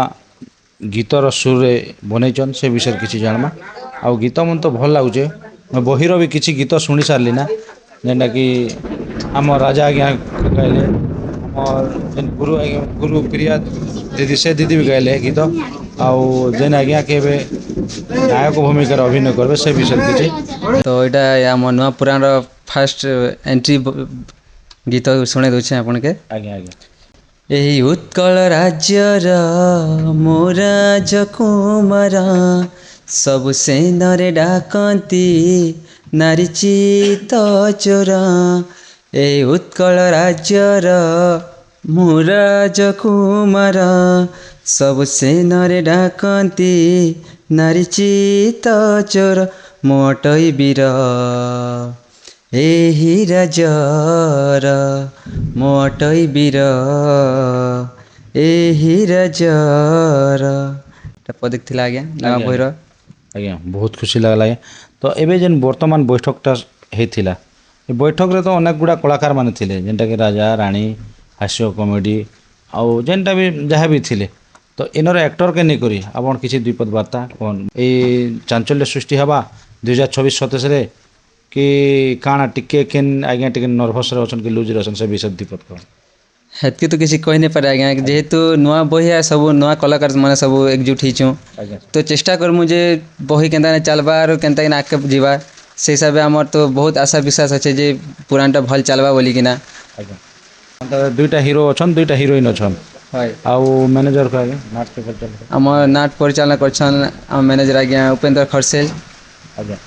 S1: ଗୀତର ସୁରରେ ବନେଇଛନ୍ ସେ ବିଷୟରେ କିଛି ଜାଣମା ଆଉ ଗୀତ ମତେ ତ ଭଲ ଲାଗୁଛେ ବହିର ବି କିଛି ଗୀତ ଶୁଣି ସାରିଲି ନା ଯେନ୍ଟାକି ଆମ ରାଜା ଆଜ୍ଞା ଗାଇଲେ ଆମର ଯେନ୍ ଗୁରୁ ପ୍ରିୟା ଦିଦି ସେ ଦିଦି ବି ଗାଇଲେ ଗୀତ ଆଉ ଯେନ୍ ଆଜ୍ଞା କେବେ ନାୟକ ଭୂମିକାରେ ଅଭିନୟ କରିବେ ସେ ବିଷୟରେ କିଛି।
S6: तो यहाँ आम नुआ पुराण फास्ट एंट्री गीत शुणे दूचे आपन के।
S1: ଆଜ୍ଞା ଆଜ୍ଞା
S6: एही उत्कल राज्यर मोराज कुमार ସବୁ ସେନରେ ଡାକନ୍ତି ନାରୀ ଚିତ ଚୋର ଏ ଉତ୍କଳ ରାଜ୍ୟର ମୁଁ ରାଜକୁମାର ସବୁ ସେନରେ ଡାକନ୍ତି ନାରୀ ଚିତ ଚୋର ମୋଟଇ ବୀର ଏହି ରାଜର ମୋଟଇ ବୀର ଏହି ରାଜର এটা পদিক ଥିଲା ଆଜ୍ଞା ନୂଆ ବହିର
S1: ଆଜ୍ଞା ବହୁତ ଖୁସି ଲାଗିଲା ଆଜ୍ଞା। ତ ଏବେ ଯେନ୍ ବର୍ତ୍ତମାନ ବୈଠକଟା ହେଇଥିଲା ଏ ବୈଠକରେ ତ ଅନେକ ଗୁଡ଼ା କଳାକାରମାନେ ଥିଲେ ଯେନ୍ଟାକି ରାଜା ରାଣୀ ହାସ୍ୟ କମେଡ଼ି ଆଉ ଯେନ୍ଟା ବି ଯାହା ବି ଥିଲେ ତ ଏନର ଆକ୍ଟରକେ ନେଇକରି ଆପଣ କିଛି ଦୁଇପଦ ବାର୍ତ୍ତା କହନ୍ ଏଇ ଚାଞ୍ଚଲ୍ୟ ସୃଷ୍ଟି ହେବା 2026-27ରେ କି କାଣା ଟିକେ କେନ୍ ଆଜ୍ଞା ଟିକେ ନର୍ଭସରେ ଅଛନ୍ କି ଲୁଜ୍ରେ ଅଛନ୍ ସେ ବିଷୟରେ ଦୁଇପଦ କହନ୍।
S6: ହେତ୍କି ତ କିଛି କହି ନାଇଁ ପାରେ ଆଜ୍ଞା ଯେହେତୁ ନୂଆ ବହି ସବୁ ନୂଆ କଳାକାର ମାନେ ସବୁ ଏକଜୁଟ ହେଇଛୁ
S1: ଆଜ୍ଞା
S6: ତ ଚେଷ୍ଟା କରମୁ ଯେ ବହି କେନ୍ତା ଚାଲବା ଆରୁ କେନ୍ତା ଆଗକେ ଯିବା ସେ ହିସାବରେ ଆମର ତ ବହୁତ ଆଶା ବିଶ୍ୱାସ ଅଛି ଯେ ପୁରାଣଟା ଭଲ ଚାଲବା ବୋଲିକିନା
S1: ଆଜ୍ଞା ଦୁଇଟା ହିରୋ ଅଛନ୍ ଦୁଇଟା ହିରୋଇନ୍ ଅଛନ୍
S6: হয়
S1: ଆଉ ମ୍ୟାନେଜର୍କୁ ଆଜ୍ଞା ନାଟକ ପରିଚାଳକ
S6: ଆମ ନାଟ ପରିଚାଳନା କରିଛନ୍ ଆମ ମ୍ୟାନେଜର ଆଜ୍ଞା ଉପେନ୍ଦ୍ର ଖରସେଲ
S1: ଆଜ୍ଞା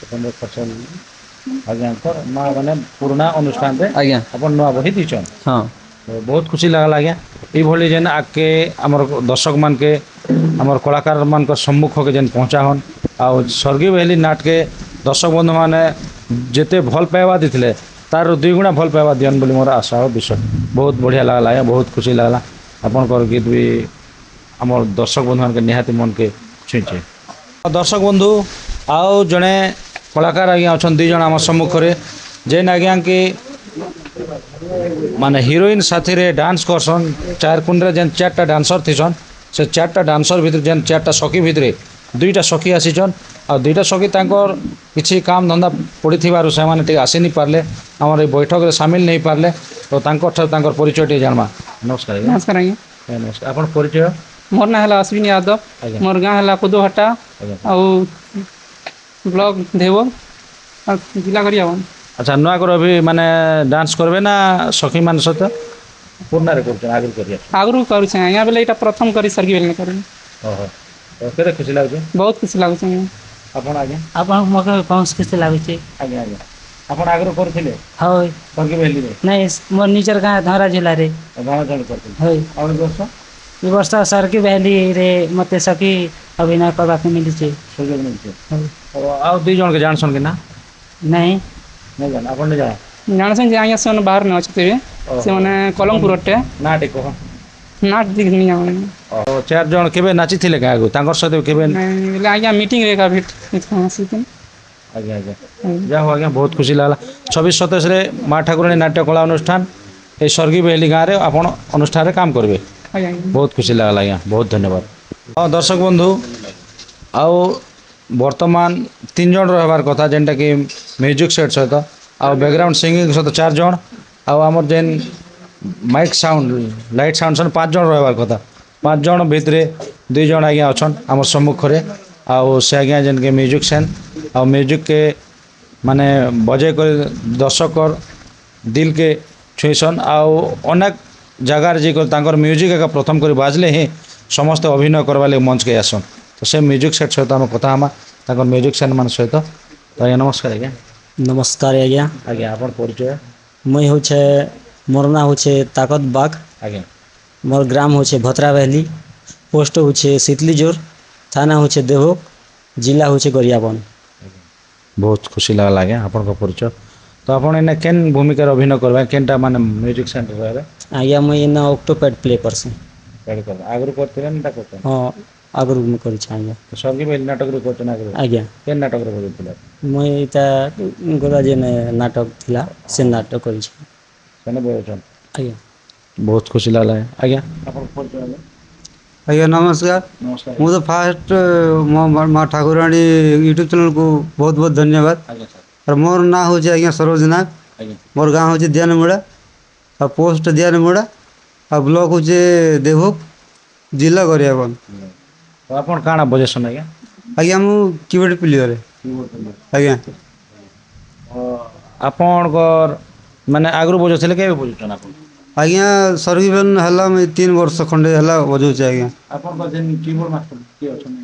S1: ଉପେନ୍ଦ୍ର ଖର୍ଚ୍ଚ ଆଜ୍ଞାଙ୍କର ମା ମାନେ ପୁରୁଣା ଅନୁଷ୍ଠାନରେ
S6: ଆଜ୍ଞା
S1: ଆପଣ ନୂଆ ବହି ଦେଇଛନ୍
S6: ହଁ
S1: ବହୁତ ଖୁସି ଲାଗଲା ଆଜ୍ଞା ଏଇଭଳି ଯେନ୍ ଆଗକେ ଆମର ଦର୍ଶକ ମାନକେ ଆମର କଳାକାର ମାନଙ୍କ ସମ୍ମୁଖକେ ଯେନ୍ ପହଞ୍ଚାହନ୍ ଆଉ ସ୍ୱର୍ଗୀୟ ବେହେଲି ନାଟକେ ଦର୍ଶକ ବନ୍ଧୁମାନେ ଯେତେ ଭଲ ପାଇବା ଦେଇଥିଲେ ତାର ଦୁଇ ଗୁଣା ଭଲ ପାଇବା ଦିଅନ୍ ବୋଲି ମୋର ଆଶା ଓ ବିଶ୍ୱାସ ବହୁତ ବଢ଼ିଆ ଲାଗଲା ଆଜ୍ଞା ବହୁତ ଖୁସି ଲାଗଲା ଆପଣଙ୍କର ଗୀତ ବି ଆମର ଦର୍ଶକ ବନ୍ଧୁମାନଙ୍କୁ ନିହାତି ମନକେ ଛୁଇଁଛେ ଦର୍ଶକ ବନ୍ଧୁ ଆଉ ଜଣେ କଳାକାର ଆଜ୍ଞା ଅଛନ୍ତି ଦୁଇ ଜଣ ଆମ ସମ୍ମୁଖରେ ଯେନ୍ ଆଜ୍ଞାକି ମାନେ ହିରୋଇନ୍ ସାଥିରେ ଡାନ୍ସ କରସନ୍ ଚାର କୁଣ୍ଡରେ ଯେନ୍ ଚାରିଟା ଡାନ୍ସର ଥିସନ୍ ସେ ଚାରିଟା ଡାନ୍ସର ଭିତରେ ଯେନ୍ ଚାରିଟା ସଖୀ ଭିତରେ ଦୁଇଟା ସଖୀ ଆସିଛନ୍ ଆଉ ଦୁଇଟା ସଖୀ ତାଙ୍କର କିଛି କାମ ଧନ୍ଦା ପଡ଼ିଥିବାରୁ ସେମାନେ ଟିକେ ଆସିନି ପାରିଲେ ଆମର ଏଇ ବୈଠକରେ ସାମିଲ ନେଇ ପାରିଲେ ତ ତାଙ୍କଠାରୁ ତାଙ୍କର ପରିଚୟ ଟିକେ ଜାଣବା ନମସ୍କାର ଆଜ୍ଞା
S7: ନମସ୍କାର ଆଜ୍ଞା
S1: ନମସ୍କାର ଆପଣ ପରିଚୟ
S7: ମୋର ନାଁ ହେଲା ଅଶ୍ୱିନୀ ଯାଦବ
S1: ଆଜ୍ଞା
S7: ମୋର ଗାଁ ହେଲା କୁଦୁହଟା
S1: ଆଜ୍ଞା
S7: ଆଉ ବ୍ଲକ ଦେବ ଆଉ ଜିଲ୍ଲା କରିହେବନି
S1: ଆଚ୍ଛା ନୂଆ କରି ବି ମାନେ ଡାନ୍ସ କରିବେ ନା ସଖୀମାନ ସହିତ ପୁରୁଣାରେ କରୁଛନ୍ ଆଗରୁ କରିବା
S7: ଆଗରୁ କରୁଛେ ଆଜ୍ଞା ବେଲେ ଏଇଟା ପ୍ରଥମ କରି ସରିକି ବେଲେ କରିବି
S1: ଓହୋ ତ କେତେ ଖୁସି ଲାଗୁଛି
S7: ବହୁତ ଖୁସି ଲାଗୁଛି ଆଜ୍ଞା
S1: ଆପଣ ଆଜ୍ଞା
S8: ଆପଣଙ୍କୁ ମୋତେ ବହୁତ ଖୁସି ଲାଗୁଛି
S1: ଆଜ୍ଞା ଆଜ୍ଞା ଆପଣ ଆଗରୁ କରୁଥିଲେ
S8: ହଇ
S1: ସଙ୍ଗୀ ବେଲିରେ
S8: ନାଇଁ ମୋର ନିଜର ଗାଁ ଧରା ଜିଲ୍ଲାରେ
S1: ଗାଁ ଜଣେ କରୁଥିଲେ
S8: ହଇ
S1: ଆଉ ଏ ବର୍ଷ
S8: ଏ ବର୍ଷ ସରକି ଭ୍ୟାଲିରେ ମୋତେ ସଖୀ ଅଭିନୟ କରିବାକୁ ମିଳିଛି
S1: ସୁଯୋଗ ମିଳିଛି
S8: ହଇ
S1: ଆଉ ଦୁଇ ଜଣକେ ଜାଣସନ୍ କି ନା
S8: ନାଇଁ
S1: ନାଇଁ ଜାଣ ଆପଣ ନେଇ ଜାଣ
S7: ଜାଣିଛନ୍ ଯେ ଆଜ୍ଞା ସେମାନେ ବାହାରେ ନ ଅଛନ୍ତି ଏବେ ସେମାନେ କଲମପୁରଟେ
S1: ନା ଟିକେ କହ
S7: ନାଟ ଦେଖିନି ଜାଣି
S1: ଚାରି ଜଣ କେବେ ନାଚିଥିଲେ କାହାକୁ ତାଙ୍କର ସହିତ କେବେ
S7: ବେଲେ ଆଜ୍ଞା ମିଟିଂରେ ଏକା ଭେଟ ଆସିଥିଲି
S1: ଆଜ୍ଞା ଆଜ୍ଞା ଯାହା ହଉ ଆଜ୍ଞା ବହୁତ ଖୁସି ଲାଗଲା 26-27ରେ ମା ଠାକୁରାଣୀ ନାଟ୍ୟ କଳା ଅନୁଷ୍ଠାନ এই ସ୍ୱର୍ଗୀ ବେହେଲି ଗାଁରେ ଆପଣ ଅନୁଷ୍ଠାନରେ କାମ କରିବେ
S7: ଆଜ୍ଞା
S1: ବହୁତ ଖୁସି ଲାଗଲା ଆଜ୍ଞା ବହୁତ ଧନ୍ୟବାଦ ହଁ ଦର୍ଶକ ବନ୍ଧୁ ଆଉ ବର୍ତ୍ତମାନ 3 ଜଣ ରହିବାର କଥା ଯେନ୍ଟାକି ମ୍ୟୁଜିକ୍ ସେଟ୍ ସହିତ ଆଉ ବ୍ୟାକଗ୍ରାଉଣ୍ଡ ସିଙ୍ଗିଂ ସହିତ 4 ଜଣ ଆଉ ଆମର ଯେନ୍ ମାଇକ୍ ସାଉଣ୍ଡ ଲାଇଟ୍ ସାଉଣ୍ଡ ସନ୍ 5 ଜଣ ରହିବାର କଥା 5 ଜଣ ଭିତରେ 2 ଜଣ ଆଜ୍ଞା ଅଛନ୍ ଆମର ସମ୍ମୁଖରେ ଆଉ ସେ ଆଜ୍ଞା ଯେନ୍କେ ମ୍ୟୁଜିକ୍ ସେନ୍ ଆଉ ମ୍ୟୁଜିକ୍କେ ମାନେ ବଜେଇ କରି ଦର୍ଶକର ଦିଲ୍କେ ଛୁଇଁସନ୍ ଆଉ ଅନେକ ଜାଗାରେ ଯାଇକରି ତାଙ୍କର ମ୍ୟୁଜିକ୍ ଏକା ପ୍ରଥମ କରି ବାଜିଲେ ହିଁ ସମସ୍ତେ ଅଭିନୟ କରବା ଲାଗି ମଞ୍ଚକେ ଆସନ୍ ତ ସେ ମ୍ୟୁଜିକ୍ ସେଟ୍ ସହିତ ଆମେ କଥା ହେମା ତାଙ୍କର ମ୍ୟୁଜିକ୍ ସେଟ୍ ମାନ ସହିତ ତ ଆଜ୍ଞା ନମସ୍କାର ଆଜ୍ଞା
S9: नमस्कार आज्ञा
S1: ଆଜ୍ଞା ଆପଣ ପରିଚୟ
S9: मुई हूँ मोर ना हूँ ताकत बाग
S1: ଆଜ୍ଞା
S9: मोर ग्राम हूँ भतरा वैली पोस्ट हूँ शीतलीजोर थाना हूँ देवोक जिला हूँ गरियाबन
S1: ବହୁତ ଖୁସି ଲାଗଲା ଆଜ୍ଞା ଆପଣଙ୍କ ପରିଚୟ ତ ଆପଣ ଏଇନା କେନ୍ ଭୂମିକାରେ ଅଭିନୟ କରବେ କେନ୍ଟା ମାନେ ମ୍ୟୁଜିକ୍ ସେଣ୍ଟର ରହିବେ
S9: आज्ञा मुई इना ऑक्टोपैड प्ले करसी
S1: ଆଗରୁ କରିଥିଲେ ନା କରୁଛନ୍ତି
S9: हाँ आगरू मुई कर आज्ञा
S1: ସ୍ୱର୍ଗୀ ବେହେଲି ନାଟକରେ କରୁଛନ୍ତି ଆଗରୁ
S9: आज्ञा
S1: କେନ୍ नाटकରେ ବଜଉଥିଲେ
S9: मुई इटा गोला जेन नाटक थिला से नाटक कर
S1: ସେନେ ବଜଉଛନ୍
S9: आज्ञा
S1: ବହୁତ ଖୁସି ଲାଗଲା ଆଜ୍ଞା ଆପଣ ପରିଚୟ ଆଜ୍ଞା
S10: ଆଜ୍ଞା ନମସ୍କାର
S1: ନମସ୍କାର
S10: ମୁଁ ତ ଫାଷ୍ଟ ମୋ ମା ଠାକୁରାଣୀ ୟୁଟ୍ୟୁବ୍ ଚ୍ୟାନେଲ୍କୁ ବହୁତ ବହୁତ ଧନ୍ୟବାଦ
S1: ଆଜ୍ଞା ସାର୍
S10: ଆର୍ ମୋର ନାଁ ହେଉଛି ଆଜ୍ଞା ସରୋଜ ନାଗ
S1: ଆଜ୍ଞା
S10: ମୋର ଗାଁ ହେଉଛି ଦିଆନମୁଡ଼ା ଆଉ ପୋଷ୍ଟ ଦିଆନମୁଡ଼ା ଆଉ ବ୍ଲକ୍ ହେଉଛି ଦେଭୋକ ଜିଲ୍ଲା गरियाबନ୍ଦ
S1: ତ ଆପଣ କାଣା ବଜେସନ୍ ଆଜ୍ଞା
S10: ଆଜ୍ଞା ମୁଁ କିବୋର୍ଡ଼ ପ୍ଲେୟର୍ ଆଜ୍ଞା
S1: ଆପଣଙ୍କର ମାନେ ଆଗରୁ ବଜଉଥିଲେ କେବେ ବଜଉଛନ୍ ଆପଣ
S10: ଆଜ୍ଞା ସର୍ଭିସନ୍ ହେଲା 3 ବର୍ଷ ଖଣ୍ଡେ ହେଲା ବଜାଉଛି ଆଜ୍ଞା
S1: ଆପଣଙ୍କର ଯେନ୍ କିବୋର୍ଡ଼ ମାଷ୍ଟର କିଏ ଅଛନ୍ତି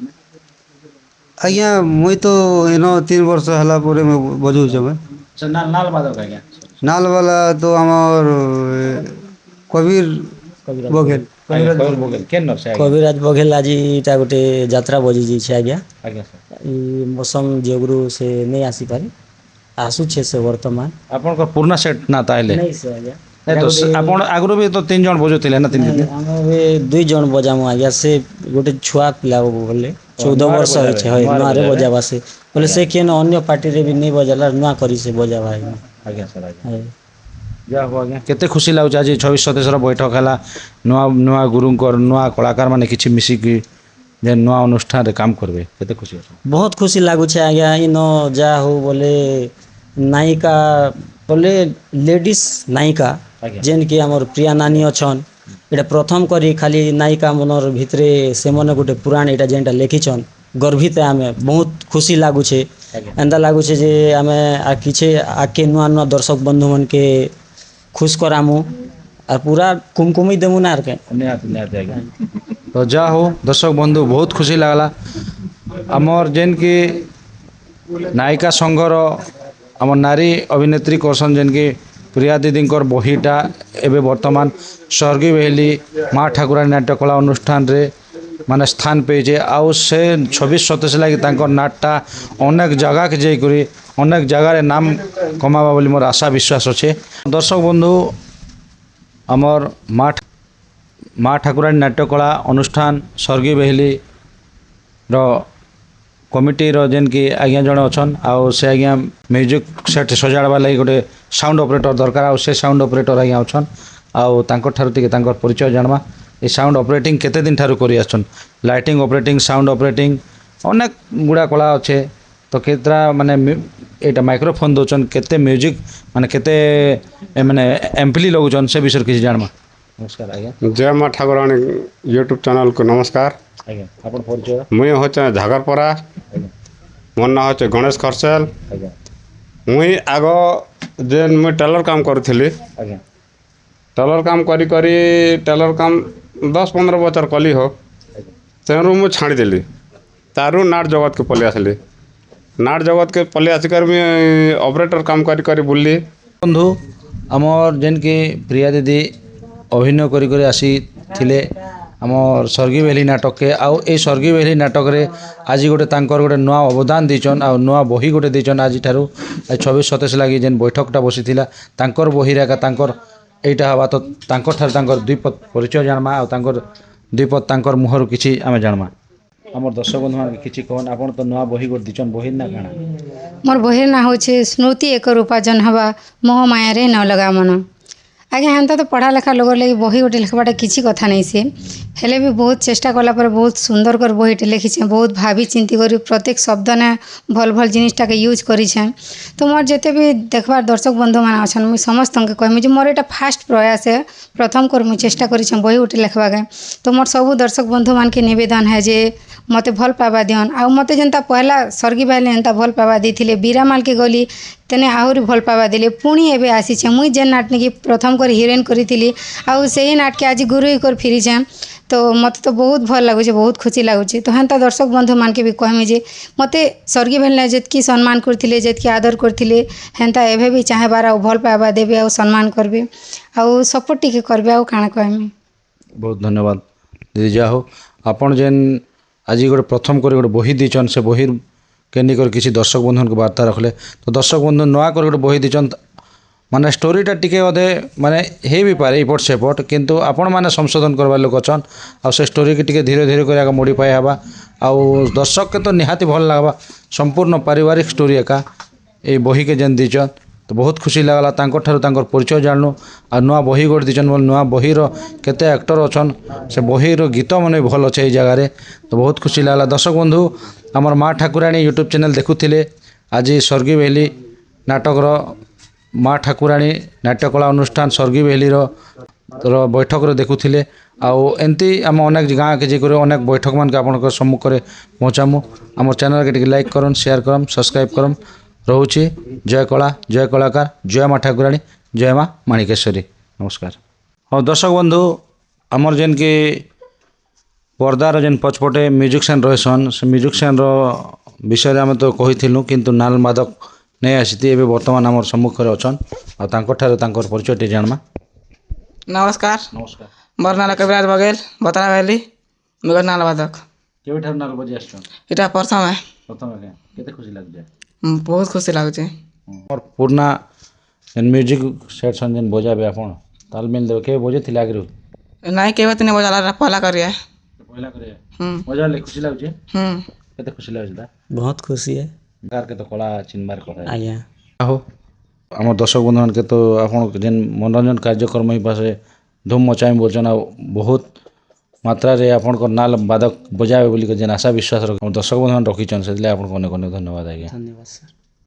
S10: ଆଜ୍ଞା ମୁଇଁ ତ ଏନ 3 ବର୍ଷ ହେଲା ପରେ ମୁଁ ବଜଉଛେ ମୁଇଁ
S1: ସେ ନାଲ ବାଦକ ଆଜ୍ଞା
S10: ନାଲ ବାଲା ତ ଆମର କବିର ବଘେଲ
S1: କବିର ବଗେଲ କେନ୍ ନର୍ ସେ ଆଜ୍ଞା
S9: କବିରାଜ ବଘେଲ ଆଜି ଇଟା ଗୋଟେ ଯାତ୍ରା ବଜି ଯାଇଛେ ଆଜ୍ଞା
S1: ଆଜ୍ଞା ସାର୍
S9: ଇ ମୌସମ ଯୋଗୁରୁ ସେ ନେଇ ଆସିପାରେ ଆସୁଛେ ସେ ବର୍ତ୍ତମାନ
S1: ଆପଣଙ୍କର ପୁରୁଣା ସେଟ୍ ନା ତାହେଲେ
S9: ନାଇଁ ସେ ଆଜ୍ଞା
S1: ନାଇଁ ତ ଆପଣ ଆଗରୁ ବି ତ 3 ଜଣ ବଜଉଥିଲେ ନା 3 ଦିନ
S9: ଆମେ ଏବେ 2 ଜଣ ବଜାମୁ ଆଜ୍ଞା ସେ ଗୋଟେ ଛୁଆ ପିଲା ବୋଲେ 14
S1: ନୂଆରେ
S9: ବର୍ଷ
S1: ବଜାବେ,
S9: ହେଇଛେ হয়
S1: ନୂଆରେ
S9: ନୂଆରେ
S1: ବଜାବେ।
S9: ବଜାବା ସେ ବୋଲେ ସେ କେନ ଅନ୍ୟ ପାର୍ଟିରେ ବି ନେଇ ବଜାଲା ନୂଆ କରି ସେ ବଜାବା ଆଜ୍ଞା
S1: ଆଜ୍ଞା ସାର୍ ଆଜ୍ଞା
S9: ହଏ।
S1: ଯାହା ହଉ ଆଜ୍ଞା କେତେ ଖୁସି ଲାଗୁଛି ଆଜି 26 ବୈଠକ ହେଲା ନୂଆ ନୂଆ ଗୁରୁଙ୍କର ନୂଆ କଳାକାରମାନେ କିଛି ମିଶିକି ଯେ ନୂଆ ଅନୁଷ୍ଠାନରେ କାମ କରିବେ କେତେ ଖୁସି ଅଛି
S9: ବହୁତ ଖୁସି ଲାଗୁଛେ ଆଜ୍ଞା ଇନ ଯାହା ହଉ ବୋଲେ ନାୟିକା ବୋଲେ ଲେଡ଼ିସ୍ ନାୟିକା
S1: ଆଜ୍ଞା
S9: ଯେନ୍କି ଆମର ପ୍ରିୟା ନାନୀ ଅଛନ୍ ଏଇଟା ପ୍ରଥମ କରି ଖାଲି ନାୟିକା ମନର ଭିତରେ ସେମାନେ ଗୋଟେ ପୁରାଣ ଏଇଟା ଯେନ୍ଟା ଲେଖିଛନ୍ ଗର୍ବିତ ଆମେ ବହୁତ ଖୁସି ଲାଗୁଛେ
S1: ଆଜ୍ଞା
S9: ଏନ୍ତା ଲାଗୁଛେ ଯେ ଆମେ କିଛି ଆଗକେ ନୂଆ ନୂଆ ଦର୍ଶକ ବନ୍ଧୁ ମାନକେ ଖୁସ କରାମୁ আর পুরা কুমকুমি দেমু না আর কে
S1: ନିହାତି ନିହାତି ଆଜ୍ଞା ତ ଯାହା ହଉ ଦର୍ଶକ ବନ୍ଧୁ ବହୁତ ଖୁସି ଲାଗଲା ଆମର ଯେନ୍କି ନାୟିକା ସଂଘର ଆମର ନାରୀ ଅଭିନେତ୍ରୀ କରସନ୍ ଯେନ୍କି ପ୍ରିୟା ଦିଦିଙ୍କର ବହିଟା ଏବେ ବର୍ତ୍ତମାନ ସ୍ୱର୍ଗୀ ବେହେଲି ମା ଠାକୁରାଣୀ ନାଟ୍ୟକଳା ଅନୁଷ୍ଠାନରେ ମାନେ ସ୍ଥାନ ପାଇଛେ ଆଉ ସେ 26-27 ଲାଗି ତାଙ୍କର ନାଟଟା ଅନେକ ଜାଗାକେ ଯାଇକରି ଅନେକ ଜାଗାରେ ନାମ କମାବା ବୋଲି ମୋର ଆଶା ବିଶ୍ୱାସ ଅଛେ ଦର୍ଶକ ବନ୍ଧୁ ଆମର ମା ଠାକୁରାଣୀ ନାଟ୍ୟକଳା ଅନୁଷ୍ଠାନ ସ୍ୱର୍ଗୀ ବେହେଲିର କମିଟିର ଯେନ୍କି ଆଜ୍ଞା ଜଣେ ଅଛନ୍ ଆଉ ସେ ଆଜ୍ଞା ମ୍ୟୁଜିକ୍ ସେଟ୍ ସଜାଡ଼ବା ଲାଗି ଗୋଟେ ସାଉଣ୍ଡ ଅପରେଟର ଦରକାର ଆଉ ସେ ସାଉଣ୍ଡ ଅପରେଟର ଆଜ୍ଞା ଅଛନ୍ ଆଉ ତାଙ୍କଠାରୁ ଟିକେ ତାଙ୍କର ପରିଚୟ ଜାଣବା ଏ ସାଉଣ୍ଡ ଅପରେଟିଂ କେତେ ଦିନ ଠାରୁ କରି ଆସୁଛନ୍ ଲାଇଟିଂ ଅପରେଟିଂ ସାଉଣ୍ଡ ଅପରେଟିଂ ଅନେକ ଗୁଡ଼ା କଳା ଅଛେ ତ କେତେଟା ମାନେ ଏଇଟା ମାଇକ୍ରୋଫୋନ୍ ଦଉଛନ୍ କେତେ ମ୍ୟୁଜିକ୍ ମାନେ କେତେ ମାନେ ଏମ୍ପଲି ଲଗାଉଛନ୍ ସେ ବିଷୟରେ କିଛି ଜାଣବା ନମସ୍କାର ଆଜ୍ଞା
S11: जय माँ ठाकुराणी यूट्यूब चैनल को नमस्कार
S1: ଆଜ୍ଞା ଆପଣ ପରିଚୟ
S11: मुई होचे झागरपरा
S1: ଆଜ୍ଞା
S11: मोर ना होचे गणेश खरसेल
S1: ଆଜ୍ଞା
S11: मुई आग जेन मुई टेलर काम करुଥିଲି
S1: ଆଜ୍ଞା
S11: टेलर काम करी करी टेलर काम 10-15 बचर कली हो तेणु मुझे छाड़ीदेली तारू नाट जगत के पलि आसली नाट जगत के पलि आसिकर मुई ऑपरेटर काम करी करी बुलली
S1: बंधु आमर जेनकी प्रिया दीदी अभिनय करी करी आसीथिले आमर स्वर्गीय बेहेली नाटक के आउ ए स्वर्गीय बेहेली नाटक रे आज गोटे तांकर गोटे नुआ अवदान देचन आ नुआ बही गोटे देचन आज ठारू 26-27 लगी जेन बैठकटा बसीथिला तांकर बही रे तांकर एटा हवा तो तांकर ठार तांकर द्विपद परिचय जानमा आ तांकर द्विपद तांकर मुहर किछि आमे जानमा आमर दर्शक बंधु मान किछि कहन आपण तो नुआ बही गोटे दिचन बही ना काना
S3: मोर बहिर ना होचे स्मृति एक उपार्जन हवा मोह मायारे न लगा मन आज्ञा हेन्ता तो पढ़ा लेखा लोग लगे बही गोटे लिखवाटा किसी कथा नहीं से हेले भी बहुत चेष्टा कला पर बहुत सुंदर कर बहीटे लिखीछे बहुत भावी चिंती कर प्रत्येक शब्द ने भल भल जिनिसटा के यूज करीछे तो मोर जेते भी देखबार दर्शक बंधु मान अछन मुई समस्त के कहमी जे मोर एटा फास्ट प्रयास है प्रथम कर मुई चेष्टा करीछे बही गोटे लिखवा के तो मोर सब दर्शक बंधु मान के निवेदन है जे मते भल पावा दियन आ मते जेनता पहला स्वर्गीय बेहेली एंता भल पावा देथिले बीरा माल के गली तेने आहुरी भल पावा देले पुणी एबे आसीछे मुई जेन नाटनी की प्रथम कर हिरोइन करिथिली आ सेही नाट के आज गुरु कर फिरीछे तो मते तो बहुत भल लागुचे बहुत खुशी लागुचे तो हेन्ता दर्शक बंधु मान के भी कहमी जे मते स्वर्गीय बेहेली जेतकी सम्मान करथिले जेतकी आदर करथिले हेन्ता एबे भी चाहेबार आ भल पावा देबे आ सम्मान करबे आ सपोर्ट टिके करबे आ काना कहमी
S1: बहुत धन्यवाद दीदी जा हो आपण जेन आज गोटे प्रथम कर गोटे बही दीचन से बही के निकर किसी दर्शक बंधु को वार्ता रखले तो दर्शक बंधु नुआ कर गोटे बही दीचन माने स्टोरीटा टिके अधे माने हे भी पारे इपट सेपट किंतु आपण माने संशोधन करवा लोक अछन आ से स्टोरी के टिके धीरे धीरे कर मोडिफाई हवा आ दर्शक के तो निहाती भल लागबा संपूर्ण पारिवारिक स्टोरी एका ए बही के जेन दीचन तो बहुत खुशी लागला तांकर परिचय जानलु आ नुआ बही गोटे दीचन बोल नुआ बहीर केते एक्टर अछन से बहीर गीत मन भल अच्छे जगार तो बहुत खुशी लागला दर्शक बंधु आमर माँ ठाकुराणी यूट्यूब चैनल देखुथिले आज स्वर्गीय बेहेली नाटकर माँ ठाकुराणी नाट्यकला अनुष्ठान स्वर्गीय बेहेलीर बैठक देखुथिले आउ एमती आम अनेक गाँव के जाकर अनेक बैठक मान आपण सम्मुख में पहुँचामु आम चैनल के लाइक करन शेयर करम सब्सक्राइब करम रोचे जय कला जय कलाकार जय माँ ठाकुराणी जय माँ माणिकेश्वरी नमस्कार हाँ दर्शक बंधु आमर जेन कि पर्दार जेन पछपटे म्यूजिशियन रहसन से म्यूजिशियन ବିଷୟରେ ଆମେ ତ କହିଥିଲୁ କିନ୍ତୁ ନାଲ ମାଦକ ନେଇ ଆସିଛି ଏବେ ବର୍ତ୍ତମାନ ଆମର ସମ୍ମୁଖରେ ଅଛନ୍ ଆଉ ତାଙ୍କଠାରୁ ତାଙ୍କର ପରିଚୟ ଟିକେ ଜାଣମା।
S7: ନମସ୍କାର
S1: ନମସ୍କାର।
S7: ମୋର ନାଁ କବିରାଜ ବଗେଲ ବତରା ଭ୍ୟାଲି ମୁଗର ନାଲ ବାଦକ
S1: କେବେଠାରୁ ନାଲ ବଜାଇ ଆସିଛନ୍?
S7: ଏଇଟା ପ୍ରଥମେ
S1: ପ୍ରଥମେ ଆଜ୍ଞା କେତେ ଖୁସି ଲାଗୁଛି?
S7: ବହୁତ ଖୁସି ଲାଗୁଛି।
S1: ମୋର ପୁରୁଣା ଯେନ୍ ମ୍ୟୁଜିକ୍ ସେଟ୍ ସନ୍ ଯେନ୍ ବଜାବେ ଆପଣ ତାଲମେଲ ଦେବେ କେବେ ବଜେଇଥିଲେ ଆଗରୁ?
S7: ନାଇଁ କେବେ ତିନି ବଜାଲା ପହଲା କରିଏ।
S1: ପହିଲା করে
S7: ହୁଁ
S1: ବଜାଲେ ଖୁସି ଲାଗୁଛି?
S7: ହୁଁ
S1: କେତେ ଖୁସି ଲାଗୁଛି ତା
S9: बहुत खुशी है
S1: ଗାଁର କେତେ କଳା ଚିନ୍ବାର କଥା
S9: ଆଜ୍ଞା।
S1: ହଉ ଆମର ଦର୍ଶକ ବନ୍ଧୁମାନକେ ତ ଆପଣ ଯେନ୍ ମନୋରଞ୍ଜନ କାର୍ଯ୍ୟକ୍ରମ ହିଁ ପାଶେ ଧୁମ୍ ମଚାଇ ବୋଲଛନ୍ ଆଉ ବହୁତ ମାତ୍ରାରେ ଆପଣଙ୍କ ନାଲ ବାଦକ ବଜାବେ ବୋଲି ଯେନ୍ ଆଶା ବିଶ୍ୱାସ ଦର୍ଶକ ବନ୍ଧୁମାନେ ରଖିଛନ୍ ସେଥିଲାଗି ଆପଣଙ୍କୁ ଅନେକ ଅନେକ ଧନ୍ୟବାଦ ଆଜ୍ଞା।
S9: धन्यवाद सर।